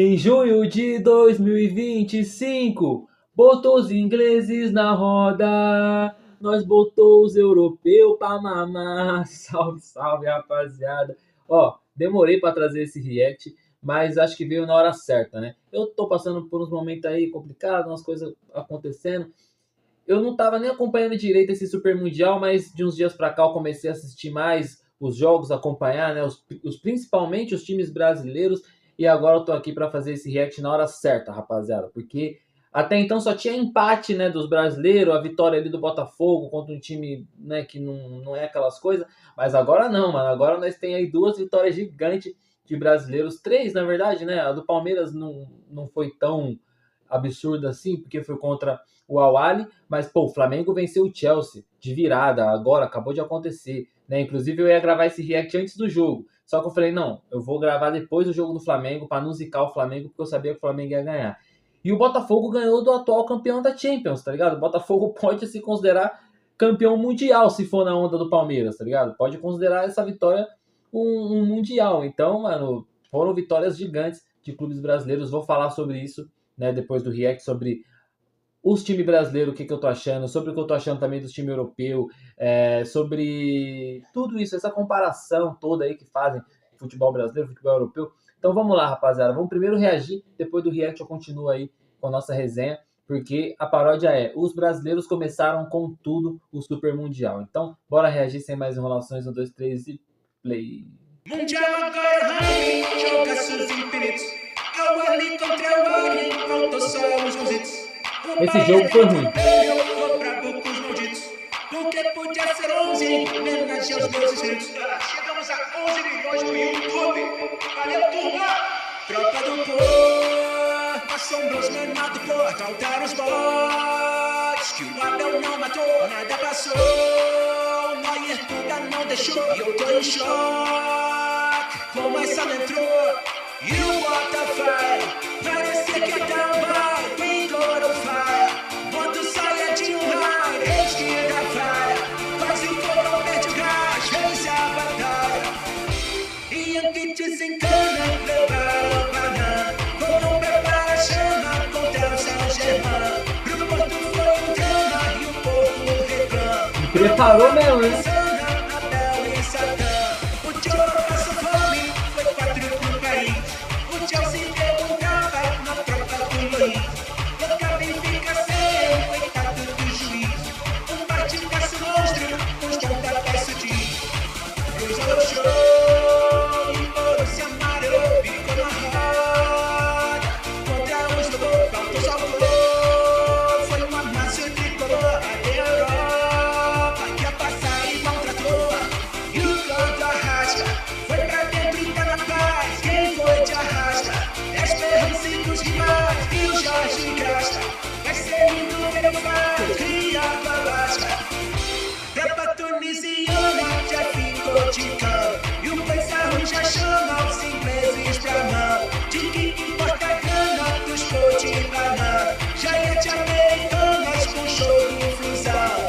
Em junho de 2025, botou os ingleses na roda, nós botou os europeus pra mamar. Salve, salve, rapaziada. Ó, demorei pra trazer esse react, mas acho que veio na hora certa, né? Eu tô passando por uns momentos aí complicados, umas coisas acontecendo. Eu não tava nem acompanhando direito esse Super Mundial, mas de uns dias pra cá eu comecei a assistir mais os jogos, acompanhar, né? Principalmente os times brasileiros. E agora eu tô aqui pra fazer esse react na hora certa, rapaziada. Porque até então só tinha empate, né, dos brasileiros, a vitória ali do Botafogo contra um time, né, que não é aquelas coisas. Mas agora não, mano. Agora nós tem aí duas vitórias gigantes de brasileiros. Três, na verdade, né? A do Palmeiras não foi tão absurda assim, porque foi contra o Al-Ahly, mas pô, o Flamengo venceu o Chelsea de virada, agora acabou de acontecer, né? Inclusive eu ia gravar esse react antes do jogo, só que eu falei, não, eu vou gravar depois do jogo do Flamengo para não zicar o Flamengo, porque eu sabia que o Flamengo ia ganhar. E o Botafogo ganhou do atual campeão da Champions, tá ligado? O Botafogo pode se considerar campeão mundial se for na onda do Palmeiras, tá ligado? Pode considerar essa vitória um mundial. Então, mano, foram vitórias gigantes de clubes brasileiros. Vou falar sobre isso, né, depois do react, sobre os times brasileiros, o que eu tô achando, sobre o que eu tô achando também dos times europeus, sobre tudo isso, essa comparação toda aí que fazem futebol brasileiro, futebol europeu. Então vamos lá, rapaziada. Vamos primeiro reagir, depois do react eu continuo aí com a nossa resenha, porque a paródia é: os brasileiros começaram com tudo o Super Mundial. Então, bora reagir sem mais enrolações. 1, 2, 3 e play. Mundial agora, joga-se infinitos. Ao ali contra o ali, faltou só os musitos. Esse jogo foi ruim. Porque podia ser 11, homenagem aos meus inscritos. Chegamos a 11 milhões no YouTube. Valeu, turma! Tropa do povo, assombroso menado, pô. Faltaram os boys, que o Abel não matou, nada passou. Neuer tudo não deixou, e eu tô em choque. Como essa não entrou? E o Botafire, parecia que até o vai. We go to fire, quando saia de um raio, eles que da praia, quase foram perde o gás, vence a batalha. E aqui desencana, prepara o banana, como prepara a chama contra o Saint-Germain. Pro Porto foi um drama e o povo reclama. Preparou mesmo, né? E o Pizarro já chama os ingleses pra mão. De que importa a grana dos Cotibana, já é de americanas com show de infusão.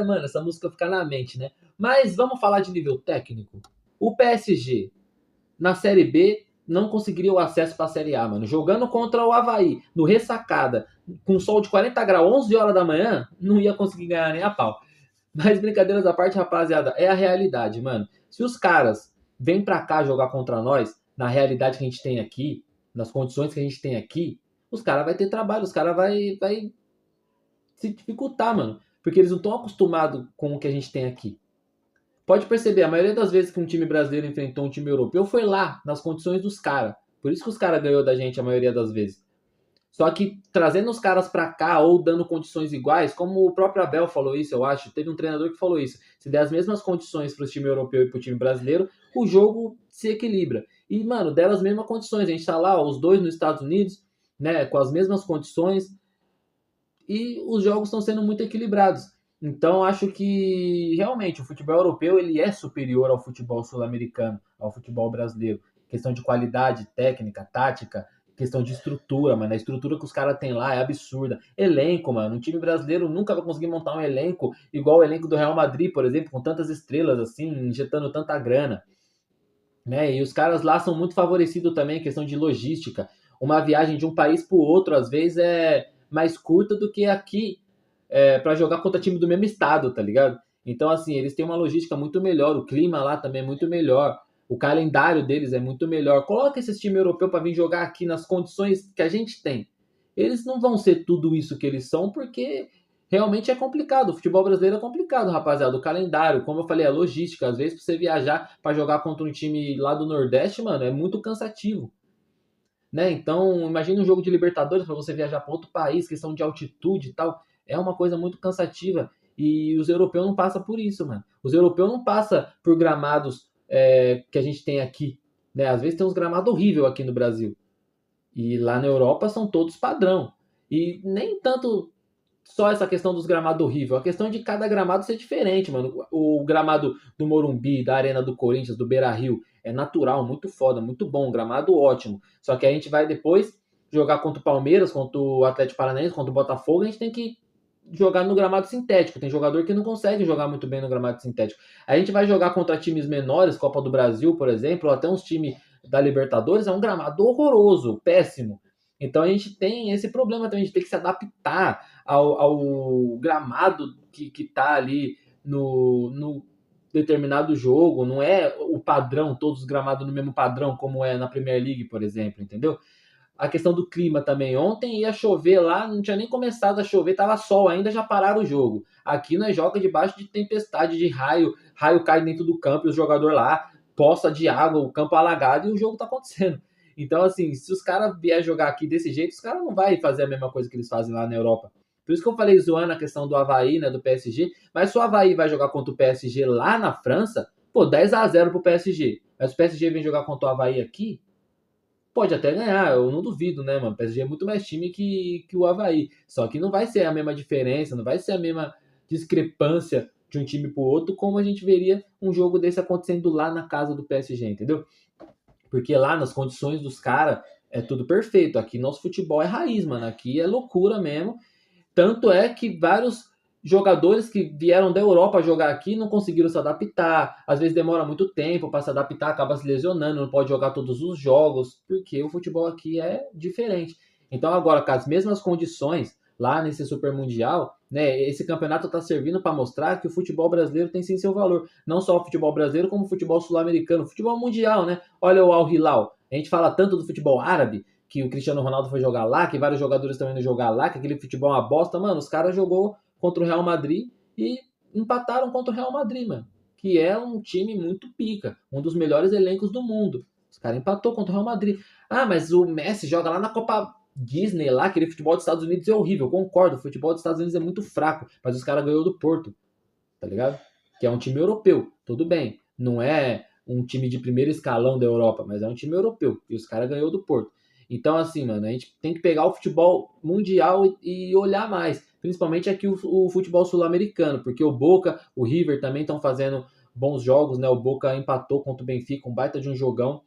Mano, essa música fica na mente, né? Mas vamos falar de nível técnico. O PSG, na Série B, não conseguiria o acesso para a Série A, mano. Jogando contra o Avaí, no ressacada, com sol de 40 graus, 11 horas da manhã, não ia conseguir ganhar nem a pau. Mas brincadeiras à parte, rapaziada, é a realidade, mano. Se os caras vêm pra cá jogar contra nós, na realidade que a gente tem aqui, nas condições que a gente tem aqui, os caras vão ter trabalho, os caras vai se dificultar, mano. Porque eles não estão acostumados com o que a gente tem aqui. Pode perceber, a maioria das vezes que um time brasileiro enfrentou um time europeu foi lá, nas condições dos caras. Por isso que os caras ganhou da gente a maioria das vezes. Só que trazendo os caras pra cá ou dando condições iguais, como o próprio Abel falou isso, eu acho, teve um treinador que falou isso. Se der as mesmas condições pro time europeu e pro time brasileiro, o jogo se equilibra. E, mano, deram as mesmas condições. A gente tá lá, os dois nos Estados Unidos, né, com as mesmas condições. E os jogos estão sendo muito equilibrados. Então, acho que realmente o futebol europeu ele é superior ao futebol sul-americano, ao futebol brasileiro. questão de qualidade técnica, tática, questão de estrutura, mano. A estrutura que os caras têm lá é absurda. Elenco, mano. Um time brasileiro nunca vai conseguir montar um elenco igual o elenco do Real Madrid, por exemplo, com tantas estrelas assim, injetando tanta grana, né? E os caras lá são muito favorecidos também em questão de logística. Uma viagem de um país para o outro, às vezes, é mais curta do que aqui para jogar contra time do mesmo estado, tá ligado? Então, assim, eles têm uma logística muito melhor, o clima lá também é muito melhor, o calendário deles é muito melhor. Coloca esses times europeus para vir jogar aqui nas condições que a gente tem. Eles não vão ser tudo isso que eles são, porque realmente é complicado. O futebol brasileiro é complicado, rapaziada. O calendário, como eu falei, a logística. Às vezes, pra você viajar para jogar contra um time lá do Nordeste, mano, é muito cansativo, né? Então, imagina um jogo de Libertadores para você viajar para outro país, questão de altitude e tal. É uma coisa muito cansativa. E os europeus não passam por isso, mano. Os europeus não passam por gramados que a gente tem aqui, né? Às vezes tem uns gramados horríveis aqui no Brasil. E lá na Europa são todos padrão. E nem tanto só essa questão dos gramados horrível, a questão de cada gramado ser diferente, mano. O gramado do Morumbi, da Arena do Corinthians, do Beira-Rio, é natural, muito foda, muito bom, gramado ótimo. Só que a gente vai depois jogar contra o Palmeiras, contra o Atlético Paranaense, contra o Botafogo, a gente tem que jogar no gramado sintético. Tem jogador que não consegue jogar muito bem no gramado sintético. A gente vai jogar contra times menores, Copa do Brasil, por exemplo, ou até uns times da Libertadores, é um gramado horroroso, péssimo. Então a gente tem esse problema também, a gente tem que se adaptar ao gramado que tá ali no determinado jogo, não é o padrão, todos os gramados no mesmo padrão, como é na Premier League, por exemplo, entendeu? A questão do clima também. Ontem ia chover lá, não tinha nem começado a chover, tava sol ainda, já pararam o jogo. Aqui nós joga debaixo de tempestade, de raio, raio cai dentro do campo e o jogador lá, poça de água, o campo alagado e o jogo tá acontecendo. Então, assim, se os caras vier jogar aqui desse jeito, os caras não vão fazer a mesma coisa que eles fazem lá na Europa. Por isso que eu falei zoando a questão do Avaí, né, do PSG, mas se o Avaí vai jogar contra o PSG lá na França, pô, 10-0 pro PSG. Mas se o PSG vem jogar contra o Avaí aqui, pode até ganhar, eu não duvido, né, mano? O PSG é muito mais time que o Avaí. Só que não vai ser a mesma diferença, não vai ser a mesma discrepância de um time pro outro, como a gente veria um jogo desse acontecendo lá na casa do PSG, entendeu? Porque lá nas condições dos caras é tudo perfeito. Aqui nosso futebol é raiz, mano. Aqui é loucura mesmo. Tanto é que vários jogadores que vieram da Europa jogar aqui não conseguiram se adaptar. Às vezes demora muito tempo para se adaptar, acaba se lesionando, não pode jogar todos os jogos, porque o futebol aqui é diferente. Então agora, com as mesmas condições, lá nesse Super Mundial, né, esse campeonato está servindo para mostrar que o futebol brasileiro tem sim seu valor. Não só o futebol brasileiro, como o futebol sul-americano, o futebol mundial, né? Olha o Al Hilal. A gente fala tanto do futebol árabe, que o Cristiano Ronaldo foi jogar lá, que vários jogadores estão indo jogar lá, que aquele futebol é uma bosta. Mano, os caras jogou contra o Real Madrid e empataram contra o Real Madrid, mano. Que é um time muito pica, um dos melhores elencos do mundo. Os caras empatou contra o Real Madrid. Ah, mas o Messi joga lá na Copa Disney, lá, aquele futebol dos Estados Unidos é horrível. Concordo, o futebol dos Estados Unidos é muito fraco, mas os caras ganhou do Porto, tá ligado? Que é um time europeu, tudo bem. Não é um time de primeiro escalão da Europa, mas é um time europeu. E os caras ganhou do Porto. Então, assim, mano, a gente tem que pegar o futebol mundial e olhar mais. Principalmente aqui o futebol sul-americano, porque o Boca, o River também estão fazendo bons jogos, né? O Boca empatou contra o Benfica, um baita de um jogão,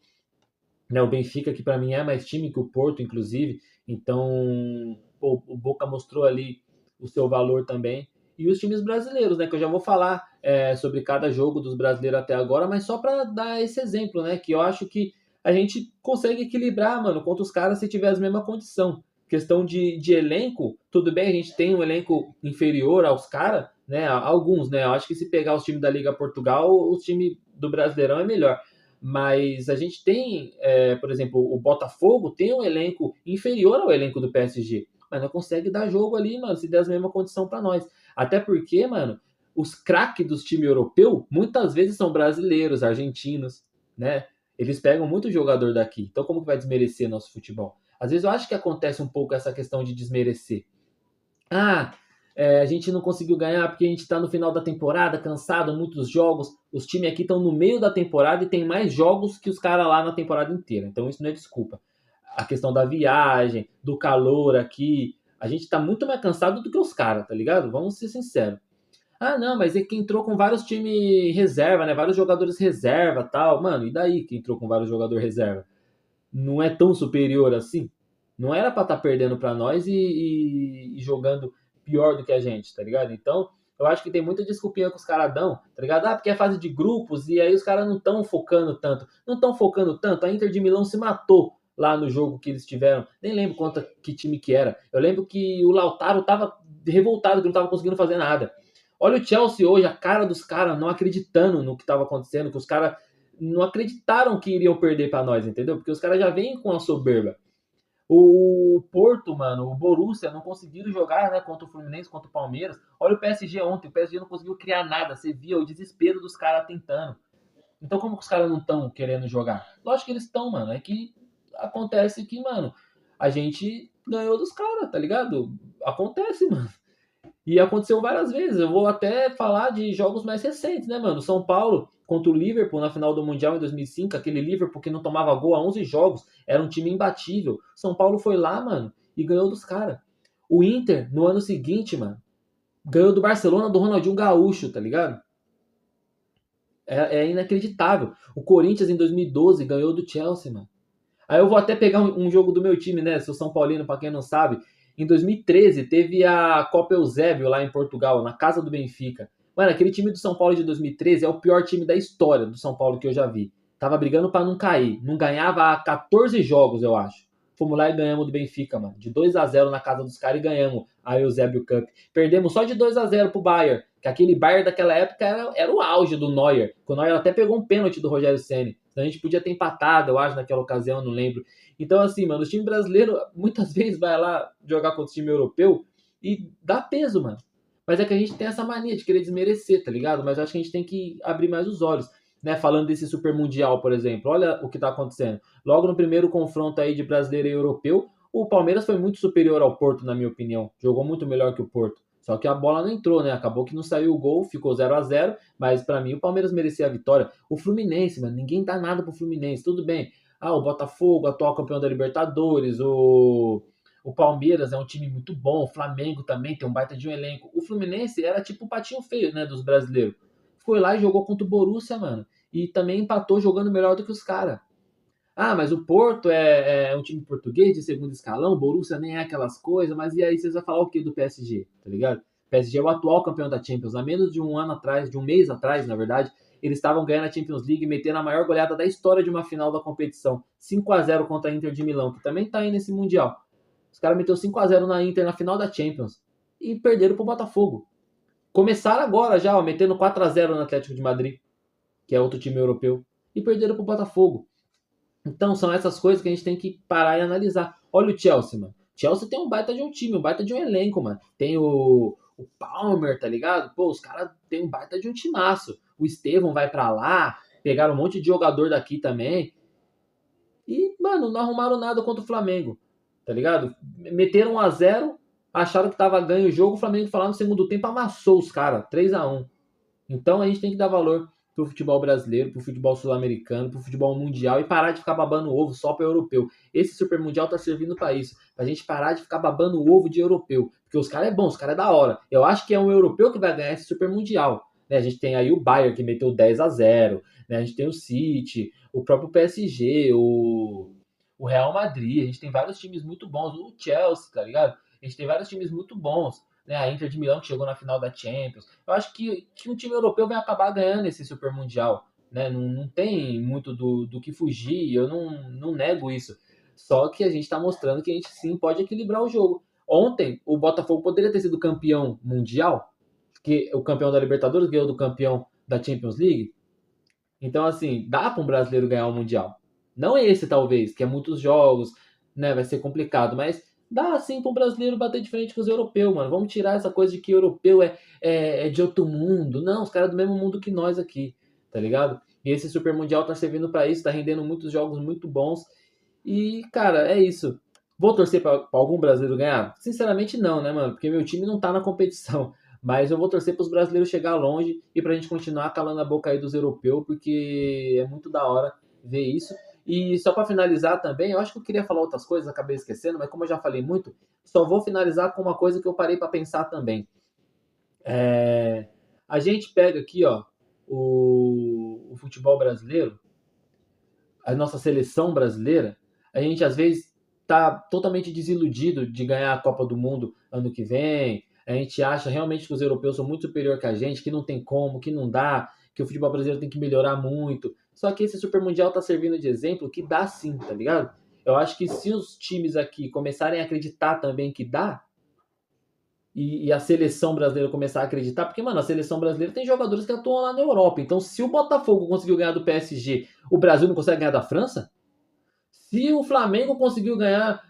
né? O Benfica, que para mim é mais time que o Porto, inclusive. Então, o Boca mostrou ali o seu valor também. E os times brasileiros, né? Que eu já vou falar sobre cada jogo dos brasileiros até agora, mas só para dar esse exemplo, né? Que eu acho que a gente consegue equilibrar, mano, contra os caras se tiver as mesma condição. Questão de elenco, tudo bem, a gente tem um elenco inferior aos caras, né? Alguns, né? Eu acho que se pegar os times da Liga Portugal, o time do Brasileirão é melhor. Mas a gente tem, por exemplo, o Botafogo tem um elenco inferior ao elenco do PSG, mas não consegue dar jogo ali, mano, se der a mesma condição para nós. Até porque, mano, os craques dos times europeus muitas vezes são brasileiros, argentinos, né? Eles pegam muito jogador daqui. Então, como que vai desmerecer nosso futebol? Às vezes eu acho que acontece um pouco essa questão de desmerecer. Ah, a gente não conseguiu ganhar porque a gente está no final da temporada, cansado, muitos jogos. Os times aqui estão no meio da temporada e tem mais jogos que os caras lá na temporada inteira. Então isso não é desculpa. A questão da viagem, do calor aqui. A gente está muito mais cansado do que os caras, tá ligado? Vamos ser sinceros. Ah, não, mas é que entrou com vários times reserva, né? Vários jogadores reserva, tal. Mano, e daí que entrou com vários jogadores reserva? Não é tão superior assim? Não era pra estar perdendo pra nós e jogando pior do que a gente, tá ligado? Então, eu acho que tem muita desculpinha que os caras dão, tá ligado? Ah, porque é fase de grupos e aí os caras não estão focando tanto. Não estão focando tanto. A Inter de Milão se matou lá no jogo que eles tiveram. Nem lembro contra que time que era. Eu lembro que o Lautaro tava revoltado que não tava conseguindo fazer nada. Olha o Chelsea hoje, a cara dos caras não acreditando no que tava acontecendo, que os caras não acreditaram que iriam perder para nós, entendeu? Porque os caras já vêm com a soberba. O Porto, mano, o Borussia não conseguiram jogar, né, contra o Fluminense, contra o Palmeiras. Olha o PSG ontem, o PSG não conseguiu criar nada. Você via o desespero dos caras tentando. Então como que os caras não estão querendo jogar? Lógico que eles estão, mano. É que acontece que, mano, a gente ganhou dos caras, tá ligado? Acontece, mano. E aconteceu várias vezes. Eu vou até falar de jogos mais recentes, né, mano? São Paulo contra o Liverpool na final do Mundial em 2005. Aquele Liverpool que não tomava gol há 11 jogos. Era um time imbatível. São Paulo foi lá, mano, e ganhou dos caras. O Inter, no ano seguinte, mano, ganhou do Barcelona do Ronaldinho Gaúcho, tá ligado? É inacreditável. O Corinthians em 2012 ganhou do Chelsea, mano. Aí eu vou até pegar um jogo do meu time, né? Sou São Paulino, pra quem não sabe. Em 2013 teve a Copa Eusébio lá em Portugal, na casa do Benfica. Mano, aquele time do São Paulo de 2013 é o pior time da história do São Paulo que eu já vi. Tava brigando pra não cair. Não ganhava há 14 jogos, eu acho. Fomos lá e ganhamos do Benfica, mano. De 2-0 na casa dos caras e ganhamos a Eusébio Cup. Perdemos só de 2-0 pro Bayern. Que aquele Bayern daquela época era o auge do Neuer. O Neuer até pegou um pênalti do Rogério Ceni. A gente podia ter empatado, eu acho, naquela ocasião, não lembro. Então, assim, mano, o time brasileiro muitas vezes vai lá jogar contra o time europeu e dá peso, mano. Mas é que a gente tem essa mania de querer desmerecer, tá ligado? Mas eu acho que a gente tem que abrir mais os olhos. Né, falando desse Super Mundial, por exemplo, olha o que tá acontecendo. Logo no primeiro confronto aí de brasileiro e europeu, o Palmeiras foi muito superior ao Porto, na minha opinião. Jogou muito melhor que o Porto. Só que a bola não entrou, né? Acabou que não saiu o gol, ficou 0-0. Mas para mim o Palmeiras merecia a vitória. O Fluminense, mano, ninguém dá nada pro Fluminense. Tudo bem. Ah, o Botafogo, atual campeão da Libertadores, o Palmeiras é um time muito bom, o Flamengo também tem um baita de um elenco. O Fluminense era tipo o patinho feio, né, dos brasileiros. Foi lá e jogou contra o Borussia, mano. E também empatou jogando melhor do que os caras. Ah, mas o Porto é um time português de segundo escalão, o Borussia nem é aquelas coisas, mas e aí vocês vão falar o que do PSG, tá ligado? O PSG é o atual campeão da Champions. Há menos de um ano atrás, de um mês atrás, na verdade, eles estavam ganhando a Champions League e metendo a maior goleada da história de uma final da competição. 5-0 contra a Inter de Milão, que também tá aí nesse Mundial. Os caras meteu 5-0 na Inter na final da Champions e perderam pro Botafogo. Começaram agora já, ó, metendo 4-0 no Atlético de Madrid, que é outro time europeu, e perderam pro Botafogo. Então, são essas coisas que a gente tem que parar e analisar. Olha o Chelsea, mano. Chelsea tem um baita de um time, um baita de um elenco, mano. Tem o Palmer, tá ligado? Pô, os caras têm um baita de um timaço. O Estevão vai pra lá, pegaram um monte de jogador daqui também. E, mano, não arrumaram nada contra o Flamengo, tá ligado? Meteram 1-0, acharam que tava ganho o jogo, o Flamengo foi lá no segundo tempo, amassou os caras, 3-1. Então a gente tem que dar valor pro futebol brasileiro, pro futebol sul-americano, pro futebol mundial e parar de ficar babando ovo só para europeu. Esse Super Mundial tá servindo para isso, pra gente parar de ficar babando ovo de europeu, porque os caras é bom, os caras é da hora. Eu acho que é um europeu que vai ganhar esse Super Mundial. Né? A gente tem aí o Bayern que meteu 10-0, né? A gente tem o City, o próprio PSG, o Real Madrid, a gente tem vários times muito bons, o Chelsea, tá ligado? A gente tem vários times muito bons, né? A Inter de Milão que chegou na final da Champions. Eu acho que um time europeu vai acabar ganhando esse Super Mundial, né? Não tem muito do que fugir, eu não nego isso. Só que a gente está mostrando que a gente sim pode equilibrar o jogo. Ontem, o Botafogo poderia ter sido campeão mundial, que o campeão da Libertadores ganhou do campeão da Champions League. Então, assim, dá para um brasileiro ganhar o Mundial. Não é esse, talvez, que é muitos jogos, né? Vai ser complicado, mas dá sim para um brasileiro bater de frente com os europeus, mano. Vamos tirar essa coisa de que europeu é de outro mundo. Não, os caras do mesmo mundo que nós aqui, tá ligado? E esse Super Mundial tá servindo para isso, tá rendendo muitos jogos muito bons. E, cara, é isso. Vou torcer para algum brasileiro ganhar? Sinceramente, não, né, mano? Porque meu time não tá na competição. Mas eu vou torcer para os brasileiros chegar longe e para a gente continuar calando a boca aí dos europeus, porque é muito da hora ver isso. E só para finalizar também, eu acho que eu queria falar outras coisas, acabei esquecendo, mas como eu já falei muito, só vou finalizar com uma coisa que eu parei para pensar também. A gente pega aqui, ó, o futebol brasileiro, a nossa seleção brasileira, a gente às vezes tá totalmente desiludido de ganhar a Copa do Mundo ano que vem. A gente acha realmente que os europeus são muito superior que a gente, que não tem como, que não dá, que o futebol brasileiro tem que melhorar muito. Só que esse Super Mundial tá servindo de exemplo que dá sim, tá ligado? Eu acho que se os times aqui começarem a acreditar também que dá, e a seleção brasileira começar a acreditar, porque, mano, a seleção brasileira tem jogadores que atuam lá na Europa. Então, se o Botafogo conseguiu ganhar do PSG, o Brasil não consegue ganhar da França? Se o Flamengo conseguiu ganhar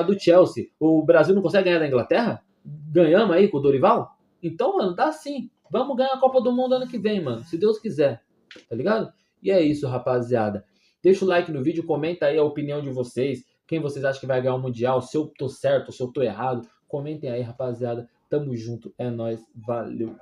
do Chelsea, o Brasil não consegue ganhar da Inglaterra? Ganhamos aí com o Dorival? Então, mano, dá sim. Vamos ganhar a Copa do Mundo ano que vem, mano. Se Deus quiser. Tá ligado? E é isso, rapaziada. Deixa o like no vídeo, comenta aí a opinião de vocês. Quem vocês acham que vai ganhar o Mundial? Se eu tô certo, se eu tô errado. Comentem aí, rapaziada. Tamo junto. É nóis. Valeu.